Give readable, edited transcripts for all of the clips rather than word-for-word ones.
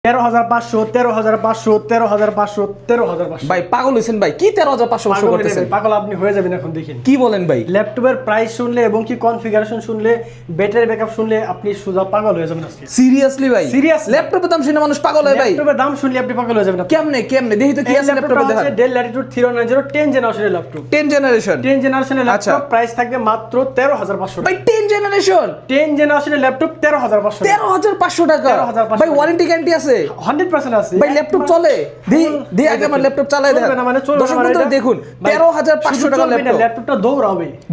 13,500 13,500 13,500 13,500 ভাই পাগল হইছেন ভাই, কি 13,500 করতেছেন? পাগল আপনি হয়ে যাবেন এখন দেখেন। কি বলেন ভাই? ল্যাপটপের প্রাইস শুনলে এবং কি কনফিগারেশন শুনলে, ব্যাটারি ব্যাকআপ শুনলে আপনি সোজা পাগল হয়ে যাবেন আজকে। সিরিয়াসলি ভাই? Seriously? ল্যাপটপের দাম শুনে মানুষ পাগল হয় ভাই? ল্যাপটপের দাম শুনলে আপনি পাগল হয়ে যাবেন। কেমনে দেখি তো কি আছে ল্যাপটপে দেখান। ডেল ল্যাটিটিউড 3090 10 জেনারেশনের ল্যাপটপ। 10 জেনারেশন 10 জেনারেশনের আচ্ছা। ল্যাপটপ প্রাইস থাকবে মাত্র 13,500 ভাই টাকা। 10 জেনারেশন 10 জেনারেশনের ল্যাপটপ 13,500 টাকা। 13,500 টাকা 13,500 ভাই, ওয়ারেন্টি গ্যারান্টি আছে? 100% আছে। ভাই ল্যাপটপ চলে? দি আগে আমার ল্যাপটপ চালায় দেখেন। দর্শক বন্ধুরা দেখুন 13,500 টাকা ল্যাপটপ। ল্যাপটপটা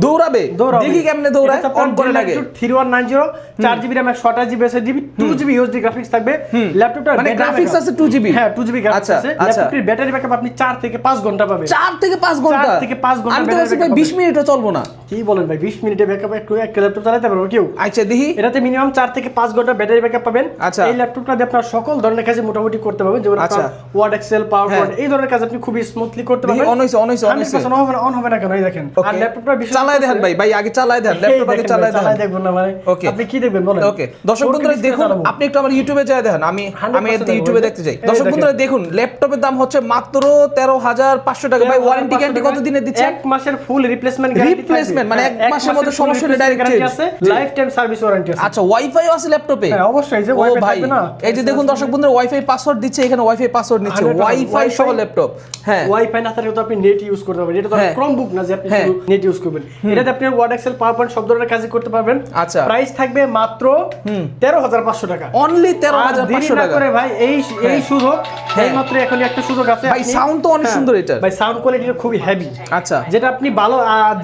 দৌড়াবে। দেখি কেমনে দৌড়ায়, অন করে লাগে। 3190 4GB RAM 128GB SSD 2GB USD graphics থাকবে। ল্যাপটপটার মানে গ্রাফিক্স আছে 2GB? হ্যাঁ 2GB গ্রাফিক্স আচ্ছা, আছে। আচ্ছা। ল্যাপটপটির ব্যাটারি ব্যাকআপ আপনি 4 থেকে 5 ঘন্টা পাবেন। 4 থেকে 5 ঘন্টা? 4 থেকে 5 ঘন্টা আমি তো battery ভাবছি ভাই backup 20 মিনিটও চলবো না। কি বলেন ভাই, 20 মিনিটে ব্যাকআপ একটা ল্যাপটপ চালাতে পারবে কেউ? আচ্ছা দেখি। এটাতে মিনিমাম 4 থেকে 5 ঘন্টা ব্যাটারি ব্যাকআপ পাবেন। আচ্ছা। এই ল্যাপটপটা দিয়ে আপনার সকল ধরনের কাজ মোটামুটি করতে পারবেন, যেমন আচ্ছা। আপনার ওয়ার্ড, এক্সেল, পাওয়ার পয়েন্ট এই ধরনের কাজ আপনি খুবই স্মুথলি করতে দেখি পারবেন। অন হইছে 100% অন হবে না কেন, এই দেখেন। আর ল্যাপটপটা বিশেষ চালায় দেখেন ভাই আগে চালায় দেন, ল্যাপটপ আগে চালায় দেন। চালায় দেখবেন না মানে ওকে। আপনি কি দেখবেন বলেন? ওকে দর্শক বন্ধুরা দেখুন, আপনি একটু আমার ইউটিউবে যায় দেখেন, আমি 100% ইউটিউবে দেখতে চাই। দর্শক বন্ধুরা দেখুন, ল্যাপটপের দাম হচ্ছে মাত্র 13,500 টাকা। ভাই ওয়ারেন্টি গ্যারান্টি কত দিনের দিচ্ছে? 1 মাসের ফুল রিপ্লেসমেন্ট গ্যারান্টি। রিপ্লেসমেন্ট মানে 1 মাসের মধ্যে সমস্যা হলে ডাইরেক্ট চেঞ্জ আছে, লাইফ টাইম সার্ভিস ওয়ারেন্টি আছে। আচ্ছা ওয়াইফাইও আছে ল্যাপটপে? হ্যাঁ অবশ্যই, যে ও ওয়াইফাই ভাই থাকবে না। এই যে দেখুন দর্শক বন্ধুরা, ওয়াইফাই পাসওয়ার্ড দিচ্ছে, এখানে ওয়াইফাই পাসওয়ার্ড নিচ্ছে, 100% ওয়াইফাই সহ ল্যাপটপ। হ্যাঁ ওয়াইফাই না থাকলে তো আপনি নেট ইউজ করতে পারবেন। এটা তো হ্যাঁ। ক্রমবুক না যে আপনি হ্যাঁ। শুধু নেট ইউজ করবেন। এটাতে আপনি ওয়ার্ড, এক্সেল, পাওয়ার পয়েন্ট সব ধরনের কাজ করতে পারবেন। আচ্ছা। প্রাইস থাকবে মাত্র 13,500 টাকা। অনলি আর দেরি 13,500 না টাকা। করে ভাই এই সুযোগ, হ্যাঁ। এই মাত্র এখন একটা সুযোগ আছে। ভাই আপনি- সাউন্ড তো অনেক হ্যাঁ। সুন্দর এটা। ভাই সাউন্ড কোয়ালিটি খুবই হেভি। আচ্ছা যেটা আপনি ভালো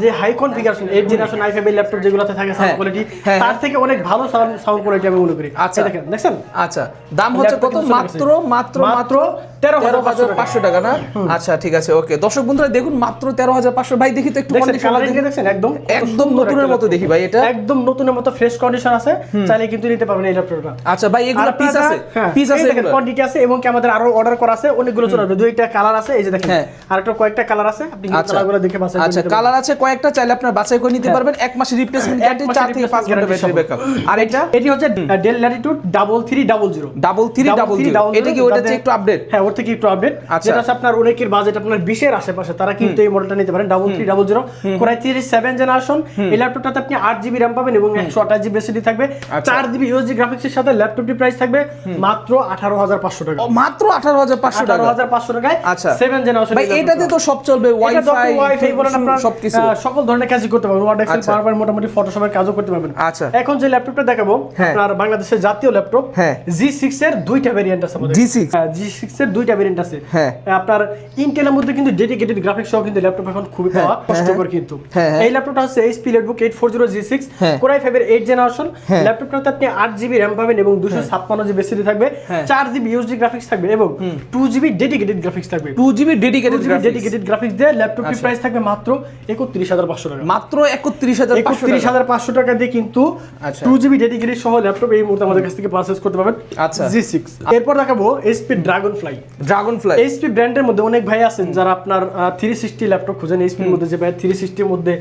যে হাই কনফিগারেশন 8 জেনারেশন i5 এর ল্যাপটপ যেগুলোতে থাকে সাউন্ড হ্যাঁ। কোয়ালিটি, হ্যাঁ। তার থেকে অনেক ভালো সাউন্ড কোয়ালিটি আমি মনে করি। আচ্ছা। এই দেখেন, দেখছেন? আচ্ছা দাম হচ্ছে কত? ল্যাপটপ মাত্র মাত্র মাত্র 13,500 টাকা না? আচ্ছা ঠিক আছে ওকে। দর্শক বন্ধুরা দেখুন মাত্র 13,500। ভাই দেখি তো একটু দেখছেন কন্ডিশন কালারিং দেখছেন, একদম একদম নতুনের মতো দেখি ভাই এটা। একদম নতুনের মতো ফ্রেশ কন্ডিশন আছে, চাইলে কিন্তু নিতে পারবেন এই ল্যাপটপটা। আচ্ছা ভাই এগুলো পিস আছে? পিস আছে এগুলো? কোয়ান্টিটি আছে এবং কি আমাদের আরো অর্ডার করা আছে, অনেকগুলো চলে আসবে। দুইটা কালার আছে, এই যে দেখেন। হ্যাঁ। আরেকটা কয়েকটা কালার আছে, আপনি আচ্ছা কালারগুলো দেখে বাছাই করে আচ্ছা নিতে পারবেন। কালার আছে কয়েকটা, চাইলে আপনারা বাছাই করে নিতে পারবেন। 1 মাসের রিপ্লেসমেন্ট গ্যারান্টি, 4 থেকে 5 ঘন্টা ব্যাটারি ব্যাকআপ। আর এটা এটি হচ্ছে ডেল ল্যাটিটিউড 3300 3300। এটা কি ওটা চেয়ে একটু আপডেট? হ্যাঁ ওর থেকে একটু আপডেট। আচ্ছা। যেটা হচ্ছে আপনার অনেকের বাজেট আপনার 20 এর আশেপাশে, তারা কিন্তু এই মডেলটা নিতে পারেন 3300 কোরাই 7 জেনারেশন। এই ল্যাপটপটাতে আপনি 8GB RAM পাবেন এবং 128GB SSD থাকবে, 4GB USD গ্রাফিক্সের সাথে। ল্যাপটপটির প্রাইস থাকবে মাত্র 18,500 টাকা। ও মাত্র 18,500 টাকা। 18,500 টাকায় আচ্ছা 7 জেনারেশন। ভাই এটাতে তো সব চলবে, ওয়াইফাই বলেন আপনার সবকিছু। সকল ধরনের কাজই করতে পারবেন। ওয়ার্ড, এক্সেল, আচ্ছা। পাওয়ার পয়েন্ট, মোটামুটি ফটোশপের কাজও করতে পারবেন। আচ্ছা এখন যে ল্যাপটপটা দেখাবো হ্যাঁ। আপনার বাংলাদেশের জাতীয় ল্যাপটপ হ্যাঁ। G6 এর দুইটা ভেরিয়েন্ট আছে আমাদের। G6? হ্যাঁ G6 এর দুইটা ভেরিয়েন্ট আছে। হ্যাঁ। আপনার ইন্টেলের মধ্যে কিন্তু ডেডিকেটেড গ্রাফিক্স সহ কিন্তু ল্যাপটপ এখন খুবই পাওয়া কষ্টকর কিন্তু। হ্যাঁ। এই ল্যাপটপটা হচ্ছে HP Netbook 840 G6 হ্যাঁ। Core i5 এর 8 জেনারেশন। হ্যাঁ। ল্যাপটপটাতে আপনি 8GB RAM পাবেন এবং 256GB SSD থাকবে, হ্যাঁ। 4GB USD গ্রাফিক্স থাকবে এবং 2GB ডেডিকেটেড গ্রাফিক্স থাকবে। 2GB dedicated graphics. Dedicated graphics দিয়ে ল্যাপটপটির প্রাইস থাকবে মাত্র 31,500 টাকা। মাত্র 31,500 টাকা। 31,500 টাকা দিয়ে কিন্তু আচ্ছা। 2GB ডেডিকেটেড সহ ল্যাপটপ এই মুহূর্তে আমাদের কাছ থেকে পারচেজ করতে পারবেন। আচ্ছা। G6 এরপর দেখাবো HP Dragonfly। ড্রাগনফ্লাই। HP ব্র্যান্ডের মধ্যে অনেক ভাই আছেন যারা আপনার 360 ল্যাপটপ খোঁজেন। HP এর মধ্যে যে ভাই 360 এর মধ্যে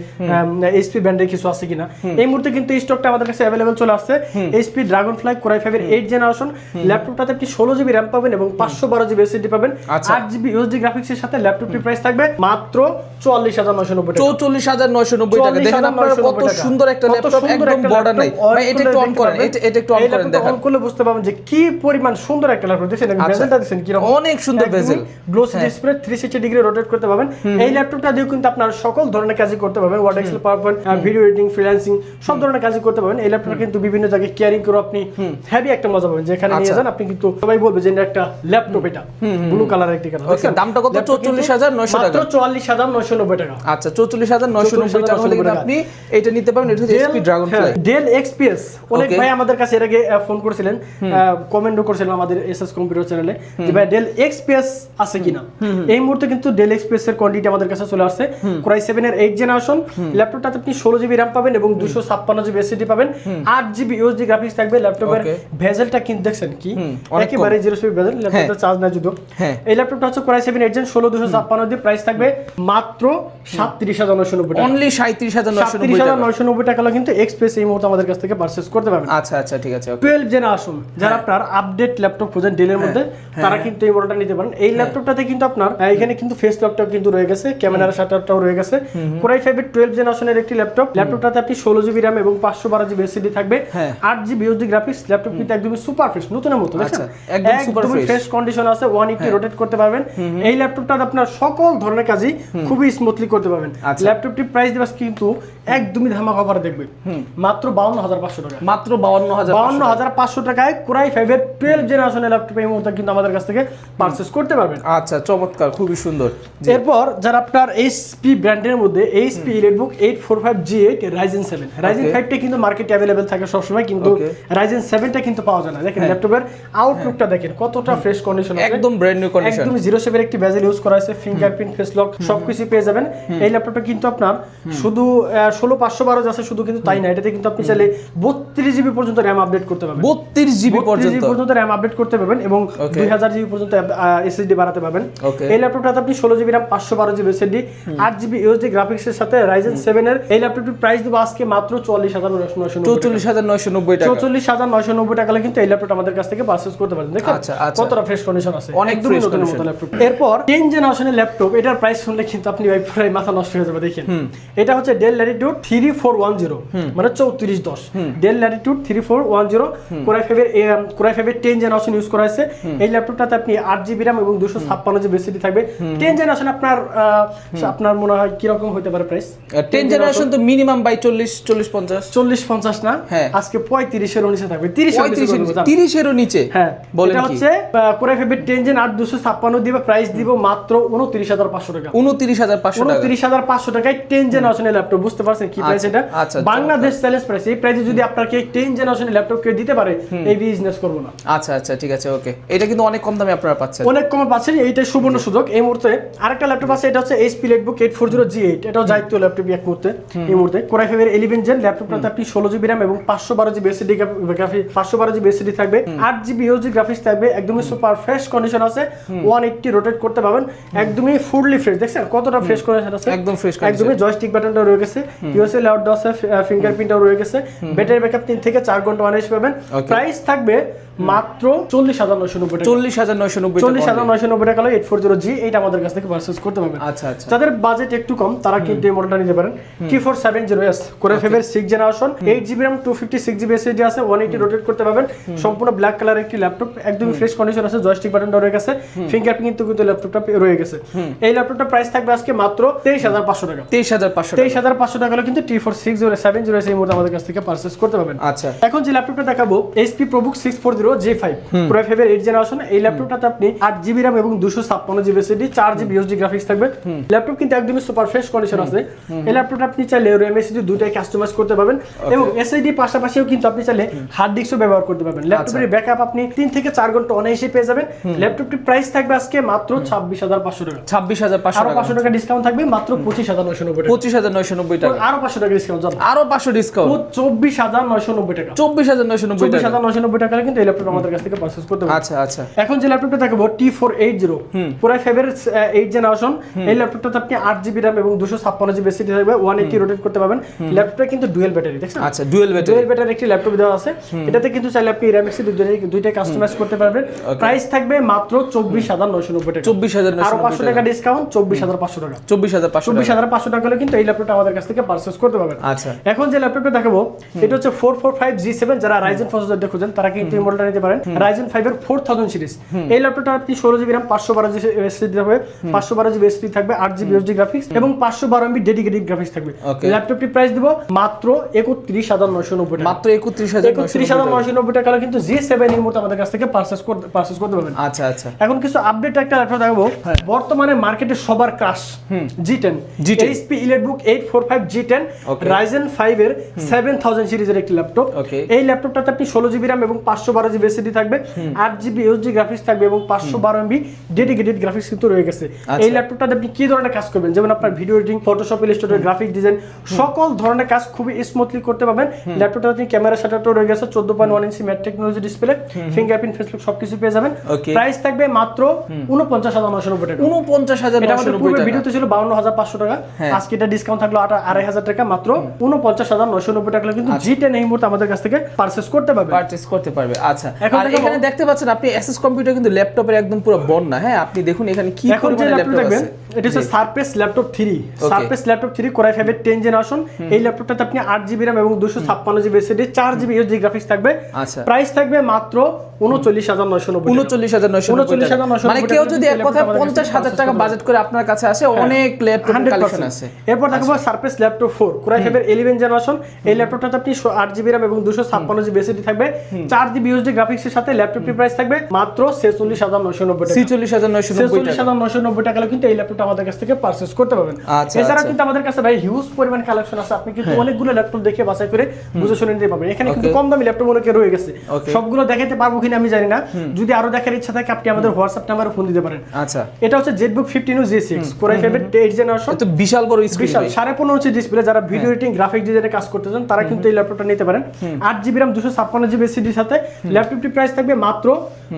HP ব্র্যান্ডের কিছু আছে কিনা, এই মুহূর্তে কিন্তু এই স্টকটা আমাদের কাছে अवेलेबल চলে আসছে। HP Dragonfly Core i5 এর 8 জেনারেশন ল্যাপটপটাতে আপনি 16GB RAM পাবেন এবং 512GB SSD পাবেন, আচ্ছা। 8GB USD গ্রাফিক্সের সাথে। ল্যাপটপটির প্রাইস থাকবে মাত্র 44,990 টাকা। 44,990 টাকা। দেখেন আপনারা কত সুন্দর একটা ল্যাপটপ, একদম বর্ডার নাই। ভাই এটা একটু অন করেন, এটা একটু অন করেন দেখেন। অন করলে বুঝতে পারবেন যে কি পরিমাণ সুন্দর একটা ল্যাপটপ। দেখেন বেজেলটা দেখেন কি রকম, অনেক সুন্দর বেজেল। গ্লোসি ডিসপ্লে, 360 ডিগ্রি রোটেট করতে পারবেন। এই ল্যাপটপটা দিয়ে কিন্তু আপনারা সকল ধরনের কাজই করতে পারবেন। Word, Excel, PowerPoint, video editing, freelancing সব ধরনের কাজই করতে পারবেন। এই ল্যাপটপটা কিন্তু বিভিন্ন জায়গায় ক্যারিং করে আপনি হেভি একটা মজা পাবেন। যেখানে নিয়ে যান আপনি কিন্তু সবাই বলবে যে এটা একটা ল্যাপটপ, এটা ব্লু কালারের একটা কালার। ওকে দামটা কত? 44,900 টাকা। মাত্র 44,990 টাকা। আচ্ছা 44,990 টাকা হলে কিন্তু আপনি এটা নিতে পারবেন। এটা হচ্ছে HP Dragonfly। ডেল XPS অনেক ভাই আমাদের কাছে এর আগে ফোন করেছিলেন, কমেন্টও করেছিলেন আমাদের এসএস কম্পিউটার চ্যানেলে যে ভাই ডেল XPS আছে কিনা। এই মুহূর্তে কিন্তু ডেল XPS এর কোয়ান্টিটি আমাদের কাছে চলে আসছে। Core i7 এর 8 জেনারেশন ল্যাপটপটাতে আপনি 16GB RAM পাবেন এবং 256GB SSD পাবেন, 8GB USD গ্রাফিক্স থাকবে। ল্যাপটপের ভেজেলটা কিন্তু দেখছেন কি একেবারে 0 ভেজেল, ল্যাপটপটা চার্জ না যদিও। এই ল্যাপটপটা হচ্ছে Core i7 8 Gen 16 প্রাইস থাকবে মাত্র 37,990 টাকা। অনলি 37,990 টাকা। 37,990 টাকা কিন্তু এক্সপ্রেস এই মুহূর্তে আমাদের কাছ থেকে পারচেজ করতে পারবেন। আচ্ছা আচ্ছা ঠিক আছে। 12 জেন আসুন যারা আপনার আপডেট ল্যাপটপ খোঁজেন ডেলের মধ্যে তারা কিন্তু এই মডেলটা নিতে পারেন। এই ল্যাপটপটাতে কিন্তু আপনার এখানে কিন্তু ফেস লকটাও কিন্তু রয়ে গেছে, ক্যামেরার শাটারটাও রয়ে গেছে। কোরাই 5 এর 12 জেন আসনের একটি ল্যাপটপটাতে আপনি 16 জিবি RAM এবং 512 জিবি SSD থাকবে, 8 জিবি USD গ্রাফিক্স। ল্যাপটপ কিন্তু একদমই সুপার ফ্রেশ, নতুনের মতো দেখছেন, একদম সুপার ফ্রেশ কন্ডিশন আছে, 180 রোটেট করতে পারবেন। এই ল্যাপটপটাতে আপনার সকল ধরনের কাজই খুবই স্মুথলি করতে পারবেন। ল্যাপটপটি প্রাইস দিবাস কিন্তু একদমই ধামাকা অফারে দেখবে, মাত্র 52500 টাকা, মাত্র 52500 টাকায় কোরাই 5 এর 12 জেনারেশনের ল্যাপটপ এই মুহূর্তে কিন্তু আমাদের কাছ থেকে পারচেজ করতে পারবেন। আচ্ছা চমৎকার, খুবই সুন্দর। এরপর যারা আপনার HP ব্র্যান্ডের মধ্যে HP EliteBook 845 G8 Ryzen 7, Ryzen 5 টা কিন্তু মার্কেটে अवेलेबल থাকে সব সময়, কিন্তু Ryzen 7 টা কিন্তু পাওয়া যায় না। দেখেন ল্যাপটপের আউটলুকটা দেখেন কতটা ফ্রেশ কন্ডিশন আছে, একদম ব্র্যান্ড নিউ কন্ডিশন, একদম জিরো শেপের একটি বেজেল ইউজ করা আছে, ফিঙ্গারপ্রিন্ট, ফেস লক সবকিছু পেয়ে যাবেন। এই ল্যাপটপটা কিন্তু আপনার শুধু 16512 আছে শুধু, কিন্তু তাই না, এটাতে কিন্তু আপনি চাইলে 32 জিবি পর্যন্ত RAM আপডেট করতে পারবেন, 32 জিবি পর্যন্ত RAM আপডেট করতে পারবেন এবং 2000 জিবি পর্যন্ত SSD বাড়াতে পারবেন। এই ল্যাপটপটাতে আপনি 16 GB RAM 512 GB SSD 8 GB USD গ্রাফিক্সের সাথে Ryzen 7 এর এই ল্যাপটপটির প্রাইস দেব আজকে মাত্র 44990 টাকা, 44990 টাকা কিন্তু এই ল্যাপটপ আমাদের কাছ থেকে পারচেজ করতে পারেন। দেখেন কতটা ফ্রেশ কন্ডিশন আছে, অনেক ফ্রেশ কন্ডিশন ল্যাপটপ। এরপর 10 জেনারেশনের ল্যাপটপ, এটার প্রাইস শুনলে কিন্তু আপনি ভাই পুরো মাথা নষ্ট হয়ে যাবে। দেখেন এটা হচ্ছে Dell Latitude 3410 মানে 3410, Dell Latitude 3410 Core i5 এর 10 জেনারেশন ইউজ করা হয়েছে। এই ল্যাপটপটাতে আপনি 8 জিবি RAM এবং 256 জিবি SSD থাকবে। 10 জেনারেশন আপনার মনে হয় কি রকম হতে পারে প্রাইস? 10 জেনারেশন তো মিনিমাম বাই 40 50 না, আজকে 35 এর নিচে থাকবে, 30 এর নিচে। হ্যাঁ বলেন এটা কি হচ্ছে Core i5 এর 10 জেন 8256 দিবে, প্রাইস দিব মাত্র 29500 টাকা, 29500 টাকায় 10 জেনারেশনের ল্যাপটপ। বুঝতে পারছেন কি প্রাইস এটা? Bangladesh challenge price. এই প্রাইসে যদি আপনাকে 10 জেনারেশনের ল্যাপটপ কেউ দিতে পারে, এই বিজনেস করব না। আচ্ছা আচ্ছা ঠিক আছে, ওকে। এটা কিন্তু অনেক কম দামে আপনারা পাচ্ছেন, অনেক কমে পাচ্ছেন, এইটাই সুবর্ণ সুযোগ। এই মুহূর্তে আরেকটা ল্যাপটপ আছে, এটা হচ্ছে HP EliteBook 840 G8, এটাও দায়িত্ব ল্যাপটপ এক মুহূর্তে। এই মুহূর্তে Core i5 এর 11 জেন ল্যাপটপটাতে আপনি 16 জিবি RAM এবং 512 GB SSD graphics, 512 GB SSD থাকবে, 8 জিবি USD গ্রাফিক্স থাকবে, একদমই সুপার ফ্রেশ কন্ডিশন আছে, 180 রোটেট করতে পারবেন, একদমই ফুললি ফ্রেশ। দেখছেন কতটা ফ্রেশ কন্ডিশন আছে, একদম ফ্রেশ কন্ডিশন, একদমই জয়স্টিক বাটনটা রয়ে গেছে, ইউএসএ লাউড আছে, ফিঙ্গারপ্রিন্টও রয়ে গেছে, ব্যাটারি ব্যাকআপ 3 থেকে 4 ঘন্টা অনায়াসে পাবেন। প্রাইস থাকবে মাত্র 40990 টাকা, 40990 টাকা হলে 840G এটা আমাদের কাছ থেকে পারচেজ করতে পারবেন। আচ্ছা আচ্ছা, যাদের বাজেট একটু কম তারা কিন্তু এই মডেলটা নিতে পারেন। T470S Core i5 এর 6 generation, 8 GB RAM 256 GB SSD আছে, 180 রোটেট করতে পারবেন, সম্পূর্ণ ব্ল্যাক কালার একটি ল্যাপটপ, একদমই ফ্রেশ কন্ডিশন আছে, জয়স্টিক বাটনটা রয়ে গেছে, ফিঙ্গারপ্রিন্ট কিন্তু ল্যাপটপটা রয়ে গেছে। এই ল্যাপটপটার প্রাইস থাকবে আজকে মাত্র 23500 টাকা, 23500 টাকা হলে কিন্তু T47070S এই মুহূর্তে আমাদের কাছ থেকে পারচেজ করতে পারবেন। আচ্ছা, এখন যে ল্যাপটপটা দেখাবো HP ProBook 640 J5 Core i5 এর 8 জেনারেশন, এই ল্যাপটপটাতে আপনি 8 জিবি RAM এবং 256 GB SSD 4 GB USD graphics থাকবে। ল্যাপটপ কিন্তু একদমই সুপার ফ্রেশ কন্ডিশন আছে। এই ল্যাপটপটা আপনি চাইলে RAM SSD দুটোই কাস্টমাইজ করতে পারবেন এবং SSD পাশাপাশিও কিন্তু আপনি চাইলে হার্ড ডিস্কও ব্যবহার করতে পারবেন। ল্যাপটপের ব্যাকআপ আপনি 3 থেকে 4 ঘন্টা অনায়াসে পেয়ে যাবেন। ল্যাপটপটির প্রাইস থাকবে আজকে মাত্র 26500 টাকা, 26500 আরো 500 টাকা ডিসকাউন্ট থাকবে, মাত্র 25990 টাকা, 25990 টাকা, আরো 500 টাকা ডিসকাউন্ট, আরো 500 ডিসকাউন্ট, 24990 টাকা, 24990 টাকা কিন্তু এই ল্যাপটপ আমাদের কাছ থেকে পারচেজ করতে পারবেন। আচ্ছা আচ্ছা, এখন যে ল্যাপটপটা দেখাবো T480 Core i5 এর 8 জেনারেশন, এই ল্যাপটপটাতে আপনি 8 জিবি RAM এবং 256 জিবি SSD থাকবে, 180 রোটেট করতে পারবেন। ল্যাপটপটা কিন্তু ডুয়াল ব্যাটারি, দেখছেন? আচ্ছা, ডুয়াল ব্যাটারি একটি ল্যাপটপ দেওয়া আছে, এটাতে কিন্তু চাইলে আপনি RAM SSD দুইটাই কাস্টমাইজ করতে পারবেন। প্রাইস থাকবে মাত্র 24990 টাকা, 24990 আর 500 টাকা ডিসকাউন্ট, 24500 টাকা, 24500 টাকা হলে কিন্তু এই ল্যাপটপটা আমাদের কাছ থেকে পারচেজ করতে পারবেন। আচ্ছা, এখন যে ল্যাপটপটা দেখাবো এটা হচ্ছে 445 G7, যারা Ryzen প্রসেসর খুঁজেন তারা কিন্তু এই মডেলটা নিতে পারেন। Ryzen 5 এর 4000 সিরিজ, এই ল্যাপটপটা আপনি 16 জিবি RAM 512 জিবি SSD থাকবে, 512 জিবি SSD থাকবে, 8 জিবি USD গ্রাফিক্স এবং 512 MB ডেডিকেটেড গ্রাফিক্স থাকবে। ল্যাপটপটির প্রাইস দিব মাত্র 31990 টাকা, মাত্র 31990 টাকা কিন্তু G7 এর মতো আমাদের কাছ থেকে পারচেজ করতে পারবেন। আচ্ছা আচ্ছা, এখন কিছু আপডেট একটা ল্যাপটপ দেখাবো, বর্তমানে মার্কেটে সবার crush G10 HP EliteBook 845 G10 Ryzen 5 এর 7000 সিরিজের একটি ল্যাপটপ। এই ল্যাপটপটাতে আপনি 16 জিবি RAM এবং 512 512GB SSD থাকবে, 8GB UHD গ্রাফিক্স থাকবে এবং 512MB ডেডিকেটেড গ্রাফিক্স কিন্তু রয়ে গেছে। এই ল্যাপটপটাতে আপনি কি ধরনের কাজ করবেন, যেমন আপনার video editing, Photoshop, Illustrator, graphic design সকল ধরনের কাজ খুবই স্মুথলি করতে পারবেন। ল্যাপটপটাতে আপনি ক্যামেরা সেটআপটা রয়ে গেছে 14.1 ইঞ্চি mat technology display, fingerprint, face lock সবকিছু পেয়ে যাবেন। প্রাইস থাকবে মাত্র 49,990 টাকা। 49,990 এটা আমাদের পূর্বে ভিডিওতে ছিল 52,500 টাকা, আজকে এটা ডিসকাউন্ট থাকলো 2,500 টাকা, মাত্র 49,990 টাকা কিন্তু G10 এই মুহূর্তে আমাদের কাছ থেকে পারচেজ করতে পারবে। আচ্ছা, আর এখানে দেখতে পাচ্ছেন আপনি এসএস কম্পিউটার কিন্তু ল্যাপটপের একদম পুরো বন্যা। হ্যাঁ, আপনি দেখুন এখানে কি পরিমাণে ল্যাপটপ আছে। এটা হচ্ছে surface laptop 3, surface laptop 3 core i 5 এর 10 জেনারেশন। এই ল্যাপটপটাতে আপনি 8GB RAM এবং 256GB SSD, 4GB UHD graphics থাকবে। আচ্ছা, প্রাইস থাকবে মাত্র 39,990 39,990 মানে কেউ যদি এক কথায় 50,000 টাকা বাজেট করে আপনার কাছে আসে, অনেক ল্যাপটপ কালেকশন আছে। এরপর দেখাবো সারফেস ল্যাপটপ 4 কোরাই 5 এর 11 জেনারেশন। এই ল্যাপটপটাতে আপনি 8GB RAM এবং 256GB SSD থাকবে, 4GB UHD গ্রাফিক্সের সাথে ল্যাপটপটির প্রাইস থাকবে মাত্র 46,990 টাকা। 46,990 টাকা কিন্তু এই ল্যাপটপটা আমাদের কাছ থেকে পারচেজ করতে পারবেন। এছাড়া কিন্তু আমাদের কাছে ভাই হিউজ পরিমাণ কালেকশন আছে, আপনি কিন্তু অনেকগুলো ল্যাপটপ দেখে বাছাই করে বুঝে শুনে নিতে পারবেন। এখানে কিন্তু কম দামি ল্যাপটপ অনেক রয়ে গেছে, সবগুলো দেখাতে পারবো কিনা আমি জানি না। যদি আরো দেখার ইচ্ছা থাকে আপনি আমাদের হোয়াটসঅ্যাপ নাম্বারে ফোন দিতে পারেন। আচ্ছা, এটা হচ্ছে ZBook 15 G6 কোরাই 5 এর 8 জেনারেশন। এটা বিশাল বড় স্ক্রিন, বিশাল 15.5 ইঞ্চি ডিসপ্লে। যারা ভিডিও এডিটিং, গ্রাফিক ডিজাইনে কাজ করতে চান তারা কিন্তু এই ল্যাপটপটা নিতে পারেন। 8GB RAM 256GB SSD এর সাথে ল্যাপটপটির প্রাইস থাকবে মাত্র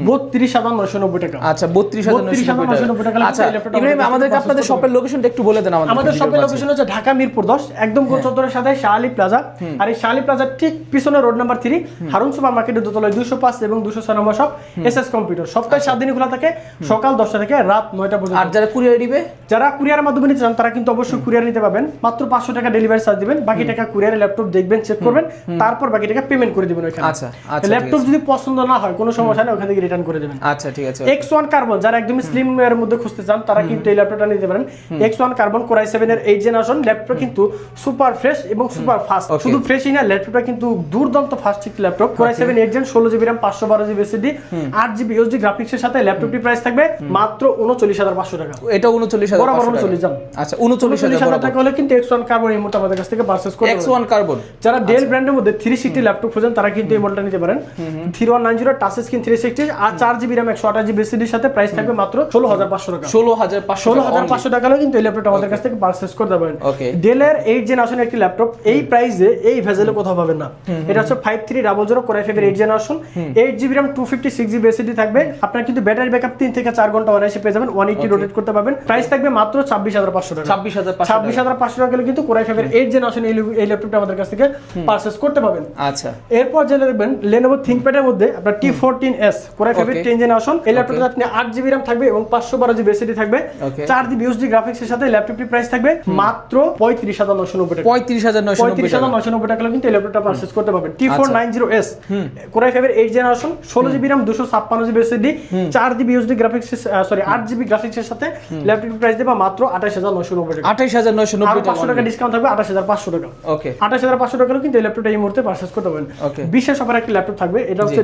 32,990 টাকা। আচ্ছা, 32,990 টাকা। আচ্ছা ইব্রাহিম, আমাদেরকে আপনাদের শপের লোকেশনটা একটু বলে দেন। আমাদের শপের লোকেশন হচ্ছে ঢাকা মিরপুর 10, একদম গোল চত্বরের সাথে শাহালি প্লাজা। আর এই শাহালি প্লাজার ঠিক পিছনে রোড নাম্বার 3 হারুন সুপার মার্কেটের দোতলায় 205 এবং 206 নম্বর শপ এসএস কম্পিউটার। সপ্তাহে 7 দিন খোলা থাকে, সকাল 10টা থেকে রাত 9টা পর্যন্ত। আর যারা কুরিয়ার দিবে, যারা কুরিয়ারের মাধ্যমে নিতে চান তারা কিন্তু অবশ্যই কুরিয়ার নিতে পারবেন। মাত্র 500 টাকা ডেলিভারি চার্জ দিবেন, বাকি টাকা কুরিয়ারে ল্যাপটপ দেখবেন, চেক করবেন, তারপর বাকি টাকা পেমেন্ট করে দিবেন ওখানে। আচ্ছা, ল্যাপটপ যদি পছন্দ না হয় কোনো সমস্যা নেই, ওখান থেকে রিটার্ন করে দিবেন। আচ্ছা, ঠিক আছে। X1 কার্বন যারা একদম স্লিম এর মধ্যে খুঁজতে চান তারা কিন্তু এই ল্যাপটপটা নিতে পারেন। X1 কার্বন কোরাই 7 এর 8 জেনারেশন ল্যাপটপ কিন্তু সুপার ফ্রেশ এবং সুপার ফাস্ট। শুধু ফ্রেশই না, ল্যাপটপটা কিন্তু দুর্দান্ত ফাস্ট একটি laptop. Core i 7 8 gen 16GB RAM 512GB SSD 8GB UHD গ্রাফিক্সের সাথে ল্যাপটপটির প্রাইস থাকবে মাত্র 39,500 টাকা। এটা 39,500 টাকা। আচ্ছা, 39,000 টাকা হলে কিন্তু X1 কার্বন এই মুহূর্তে আমাদের কাছ থেকে পারচেজ করতে পারবেন। X1 কার্বন যারা ডেল ব্র্যান্ডের মধ্যে 360 ল্যাপটপ খোঁজেন তারা কিন্তু এই মডেলটা নিতে পারেন। 3190 টাচ স্ক্রিন 360 আর 4GB RAM 128GB SSD এর সাথে প্রাইস থাকবে মাত্র 16,500 টাকা। 16,500 টাকা হলে কিন্তু এই ল্যাপটপটা আমাদের কাছ থেকে পারচেজ করতে পারবেন। ডেলের 8 জেনারেশন একটি ল্যাপটপ, এই প্রাইসে এই ভেজেলে কোথাও পাবেন না। এটা হচ্ছে 5300 কোরাই 5 এর 8 generation, 8GB RAM 256GB SSD থাকবে। আপনার কিন্তু ব্যাটারি ব্যাকআপ 3 থেকে 4 ঘন্টা অনায়াসে পেয়ে যাবেন, 180 রোটেট করতে পারবেন। প্রাইস থাকবে মাত্র 26,500 টাকা। 26,500 টাকা হলে কিন্তু কোরাই 5 এর 8 জেনারেশন এই ল্যাপটপটা আমাদের কাছ থেকে পারচেজ করতে পারবেন। আচ্ছা, এরপর যে দেখবেন Lenovo ThinkPad এর মধ্যে আপনার T14S কোরাই 5 এর 10 জেনারেশন। এই ল্যাপটপটাতে আপনি 8GB RAM থাকবে এবং 512GB SSD থাকবে, 4GB UHD গ্রাফিক্সের সাথে ল্যাপটপটির প্রাইস থাকবে মাত্র 35,990 টাকা। 35,990 টাকা কিন্তু এই ল্যাপটপটা পারচেজ করতে পারবেন। T490S কোরাই 5 এর 8 generation 16GB RAM 256GB SSD 4GB UHD graphics 8GB গ্রাফিক্সের সাথে ল্যাপটপটির প্রাইস দেবা মাত্র 28,990 টাকা। 28,990 টাকা, 500 টাকা ডিসকাউন্ট থাকবে 28,500 টাকা। ওকে, 28,500 টাকা কিন্তু এই ল্যাপটপটা এই মুহূর্তে পারচেজ করতে পারবেন। বিশেষ অফার একটা ল্যাপটপ থাকবে, এটা হচ্ছে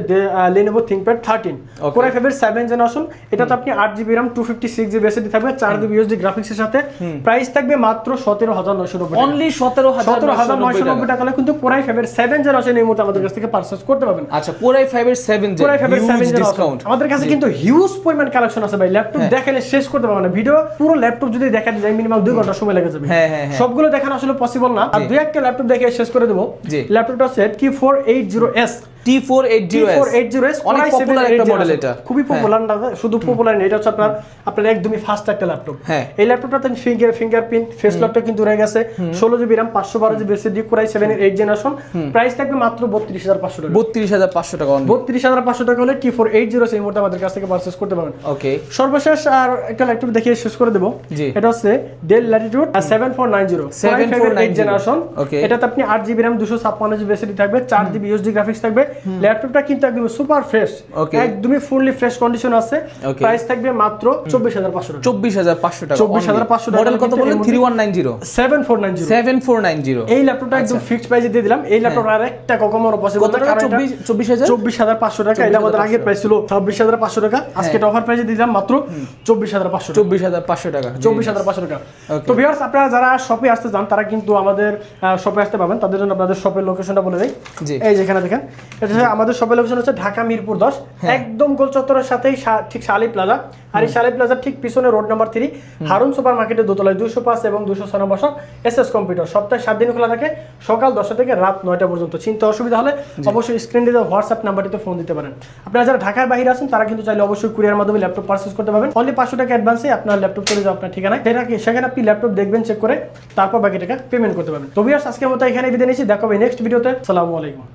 Lenovo ThinkPad 13 কোরাই 5 এর 7 জেনারেশন। এটাতে আপনি 8GB RAM 256GB SSD থাকবে, 4GB UHD গ্রাফিক্সের সাথে প্রাইস থাকবে মাত্র 17,990 টাকা। অনলি 17,990 টাকা হলে কিন্তু কোরাই 5 এর 7 জেনারেশন এই মুহূর্তে আমাদের কাছ থেকে পারচেজ করতে পারবেন। আচ্ছা, কোরাই 5 এর 7 জেন ডিসকাউন্ট। আমাদের কাছে কিন্তু হিউজ পরিমাণ কালেকশন আছে ভাই, ল্যাপটপ দেখালে শেষ করতে পারবেন না। ভিডিও পুরো ল্যাপটপ যদি দেখাতে যাই মিনিমাম 2 ঘন্টা সময় লেগে যাবে। সবগুলো দেখানো আসলে পসিবল না, আর দুই একটা ল্যাপটপ দেখে শেষ করে দেব। ল্যাপটপটা হচ্ছে T480S T480S অনেক পপুলার একটা মডেল, এটা খুবই পপুলার না, শুধু পপুলার না, এটা হচ্ছে আপনার একদমই ফাস্ট একটা ল্যাপটপ। এই ল্যাপটপটাতে ফিঙ্গারপ্রিন্ট ফেস লকটা কিন্তু রয়ে গেছে, 16GB RAM 512GB SSD core i 7 এর 8 জেনারেশন। প্রাইস থাকবে মাত্র 32,500 টাকা। 32,500 টাকা, 32,500 টাকা হলে T480 এই মুহূর্তে আমাদের কাছ থেকে পারচেজ করতে পারবেন। ওকে, সর্বশেষ আর একটা ল্যাপটপ দেখিয়ে শেষ করে দেব। এটা হচ্ছে Dell Latitude 7490 8 জেনারেশন। এটাতে আপনি 8GB RAM 256GB SSD থাকবে, 4GB UHD গ্রাফিক্স থাকবে। ল্যাপটপটা কিন্তু একদম সুপার ফ্রেশ, একদমই ফুললি ফ্রেশ কন্ডিশন আছে। প্রাইস থাকবে মাত্র 24,500 টাকা। 24,500 টাকা। 24,500 টাকা। মডেল কত বলেন? 3190 7490। এই ল্যাপটপটা একদম ফিক্সড প্রাইসে দিয়ে দিলাম। এই ল্যাপটপ আর একটা কমানো পসিবল না, কারণ 24,500 টাকা। এটা আমাদের আগের প্রাইস ছিল 26,500 টাকা, আজকে এটা অফার প্রাইসে দিলাম মাত্র 24,500 টাকা। 24,500 টাকা। 24,500 টাকা। তো ভিউয়ার্স, আপনারা যারা শপে আসতে চান তারা কিন্তু আমাদের শপে আসতে পারবেন। তাদের জন্য আপনাদের শপের লোকেশনটা বলে দেই। এই যেখানে দেখেন, এটা হচ্ছে আমাদের শপের লোকেশন হচ্ছে ঢাকা মিরপুর 10, একদম গোল চত্বরের সাথেই ঠিক শালি প্লাজা। আর এই শালি প্লাজার ঠিক পিছনে রোড নাম্বার 3 হারুন সুপার মার্কেটের দোতলায় 205 এবং 206 নম্বর শপ এসএস কম্পিউটার। সপ্তাহে 7 দিন খোলা থাকে, সকাল 10টা থেকে রাত 9টা পর্যন্ত। চিন্তা অসুবিধা হলে অবশ্যই স্ক্রিনে দেওয়া হোয়াটসঅ্যাপ নাম্বারটিতে ফোন দিতে পারেন। আপনারা যারা ঢাকার বাইরে আছেন তারা কিন্তু চাইলে অবশ্যই কুরিয়ার মাধ্যমে ল্যাপটপ পারচেজ করতে পারবেন। অনলি 500 টাকা অ্যাডভান্সে আপনার ল্যাপটপ চলে যাবে আপনার ঠিকানায়। সেখানে আপনি ল্যাপটপ দেখবেন, চেক করে তারপর বাকি টাকা পেমেন্ট করতে পারবেন। তো ভিউয়ার্স, আজকের মতো এখানে বিদায় নিচ্ছি। দেখা হবে নেক্সট ভিডিওতে। আসসালামু আলাইকুম।